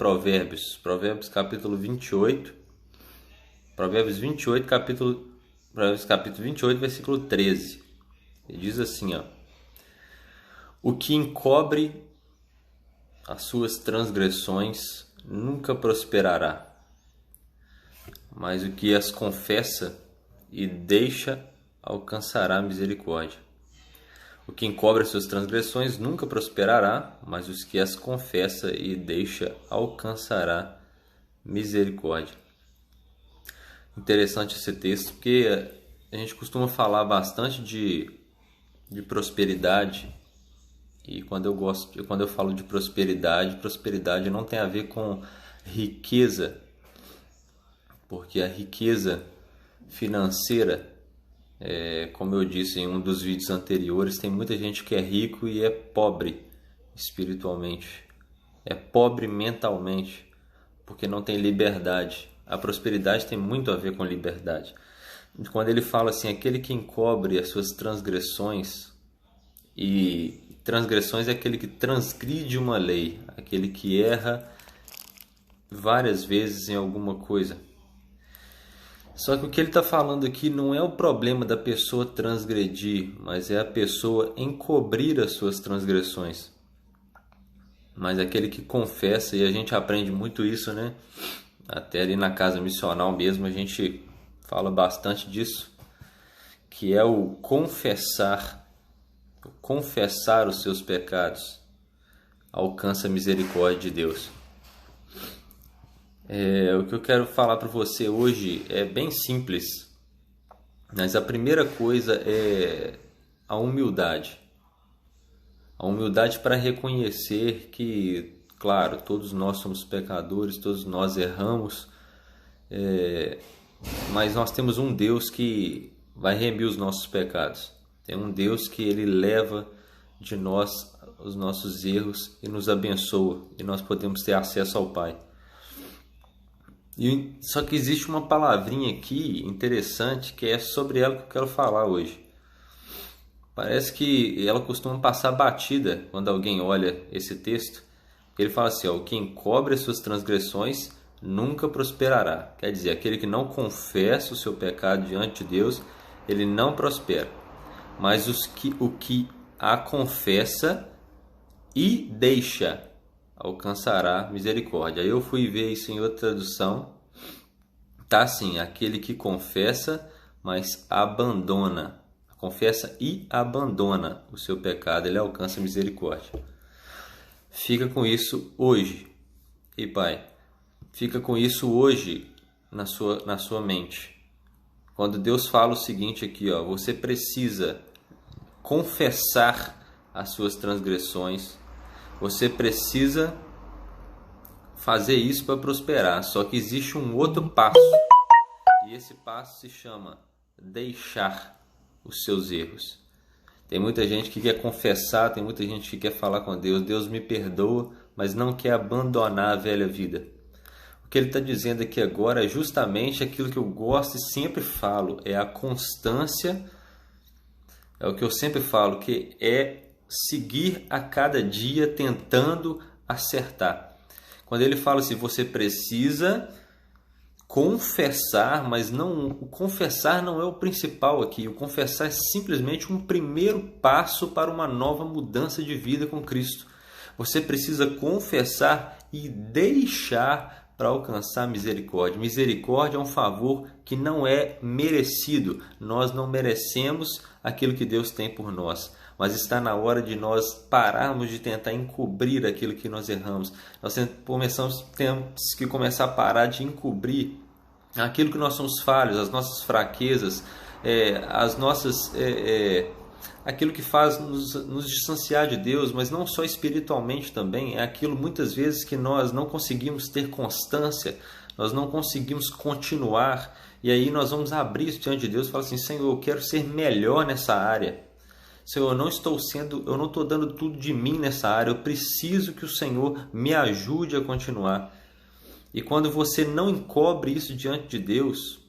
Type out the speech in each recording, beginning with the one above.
Provérbios. Provérbios capítulo 28. Provérbios 28, Provérbios capítulo 28, versículo 13. Ele diz assim, ó: o que encobre as suas transgressões nunca prosperará, mas o que as confessa e deixa alcançará misericórdia. O que encobre as suas transgressões nunca prosperará, mas os que as confessa e deixa alcançará misericórdia. Interessante esse texto, porque a gente costuma falar bastante de prosperidade, e quando eu falo de prosperidade não tem a ver com riqueza, porque a riqueza financeira, como eu disse em um dos vídeos anteriores, tem muita gente que é rico e é pobre espiritualmente, é pobre mentalmente, porque não tem liberdade. A prosperidade tem muito a ver com liberdade. Quando ele fala assim, aquele que encobre as suas transgressões, e transgressões é aquele que transgride uma lei, aquele que erra várias vezes em alguma coisa. Só que o que ele está falando aqui não é o problema da pessoa transgredir, mas é a pessoa encobrir as suas transgressões. Mas aquele que confessa, e a gente aprende muito isso, né? Até ali na casa missional mesmo a gente fala bastante disso, que é o confessar os seus pecados alcança a misericórdia de Deus. O que eu quero falar para você hoje é bem simples, mas a primeira coisa é a humildade. A humildade para reconhecer que, claro, todos nós somos pecadores, todos nós erramos, mas nós temos um Deus que vai remir os nossos pecados. Tem um Deus que Ele leva de nós os nossos erros e nos abençoa, e nós podemos ter acesso ao Pai. Só que existe uma palavrinha aqui interessante que é sobre ela que eu quero falar hoje. Parece que ela costuma passar batida quando alguém olha esse texto. Ele fala assim, ó: quem encobre as suas transgressões nunca prosperará. Quer dizer, aquele que não confessa o seu pecado diante de Deus, ele não prospera. Mas o que a confessa e deixa alcançará misericórdia. Aí eu fui ver isso em outra tradução. Tá assim, aquele que confessa, mas abandona. Confessa e abandona o seu pecado, ele alcança misericórdia. Fica com isso hoje. E Pai, fica com isso hoje na sua mente. Quando Deus fala o seguinte aqui, ó: você precisa confessar as suas transgressões, você precisa fazer isso para prosperar. Só que existe um outro passo, e esse passo se chama deixar os seus erros. Tem muita gente que quer confessar, tem muita gente que quer falar com Deus: Deus me perdoa, mas não quer abandonar a velha vida. O que ele está dizendo aqui agora é justamente aquilo que eu gosto e sempre falo, é a constância, é o que eu sempre falo, que é seguir a cada dia tentando acertar. Quando ele fala assim, você precisa confessar, mas o confessar não é o principal aqui. O confessar é simplesmente um primeiro passo para uma nova mudança de vida com Cristo. Você precisa confessar e deixar para alcançar misericórdia. Misericórdia é um favor que não é merecido. Nós não merecemos aquilo que Deus tem por nós. Mas está na hora de nós pararmos de tentar encobrir aquilo que nós erramos. Nós temos que começar a parar de encobrir aquilo que nós somos falhos, as nossas fraquezas, aquilo que faz nos distanciar de Deus, mas não só espiritualmente também, é aquilo muitas vezes que nós não conseguimos ter constância, nós não conseguimos continuar, e aí nós vamos abrir isso diante de Deus e falar assim: Senhor, eu quero ser melhor nessa área. Senhor, eu não estou dando tudo de mim nessa área, eu preciso que o Senhor me ajude a continuar. E quando você não encobre isso diante de Deus,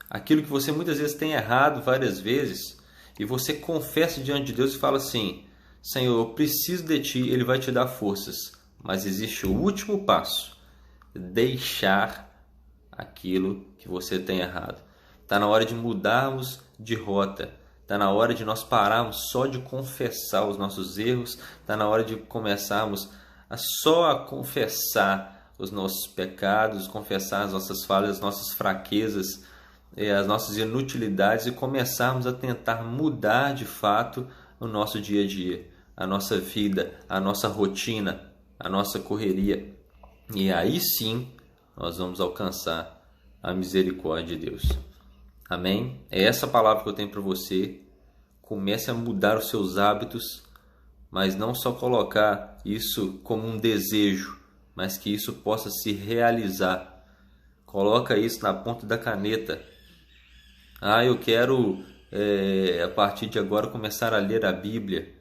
aquilo que você muitas vezes tem errado várias vezes, e você confessa diante de Deus e fala assim: Senhor, eu preciso de Ti, Ele vai te dar forças, mas existe o último passo: deixar aquilo que você tem errado. Está na hora de mudarmos de rota. Está na hora de nós pararmos só de confessar os nossos erros. Está na hora de começarmos a confessar os nossos pecados, confessar as nossas falhas, as nossas fraquezas, as nossas inutilidades, e começarmos a tentar mudar de fato o nosso dia a dia, a nossa vida, a nossa rotina, a nossa correria. E aí sim nós vamos alcançar a misericórdia de Deus. Amém? É essa palavra que eu tenho para você. Comece a mudar os seus hábitos, mas não só colocar isso como um desejo, mas que isso possa se realizar. Coloca isso na ponta da caneta. Eu quero a partir de agora começar a ler a Bíblia,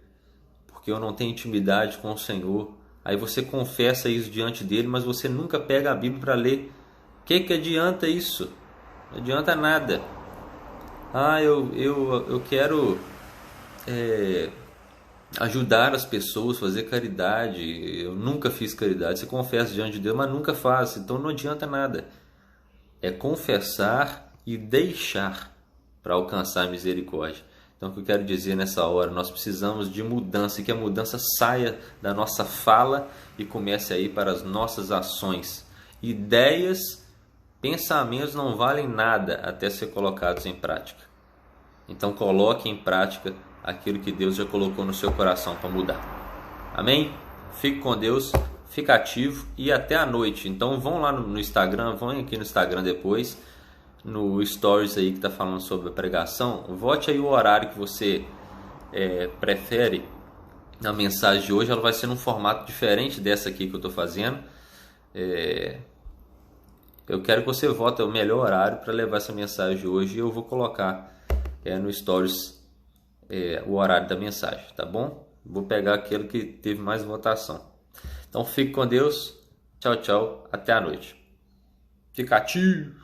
porque eu não tenho intimidade com o Senhor. Aí você confessa isso diante dele, mas você nunca pega a Bíblia para ler. O que adianta isso? Não adianta nada. Eu quero ajudar as pessoas, fazer caridade. Eu nunca fiz caridade. Você confessa diante de Deus, mas nunca faz. Então não adianta nada. É confessar e deixar para alcançar a misericórdia. Então, o que eu quero dizer nessa hora, nós precisamos de mudança, e que a mudança saia da nossa fala e comece a ir para as nossas ações. Ideias, pensamentos não valem nada até ser colocados em prática. Então, coloque em prática aquilo que Deus já colocou no seu coração para mudar. Amém? Fique com Deus, fique ativo e até a noite. Então, vão lá no Instagram, vão aqui no Instagram depois, no Stories aí que está falando sobre a pregação. Vote aí o horário que você prefere na mensagem de hoje. Ela vai ser num formato diferente dessa aqui que eu estou fazendo. Eu quero que você vote o melhor horário para levar essa mensagem de hoje, e eu vou colocar no Stories o horário da mensagem, tá bom? Vou pegar aquele que teve mais votação. Então fique com Deus. Tchau, tchau. Até a noite. Fica ativo.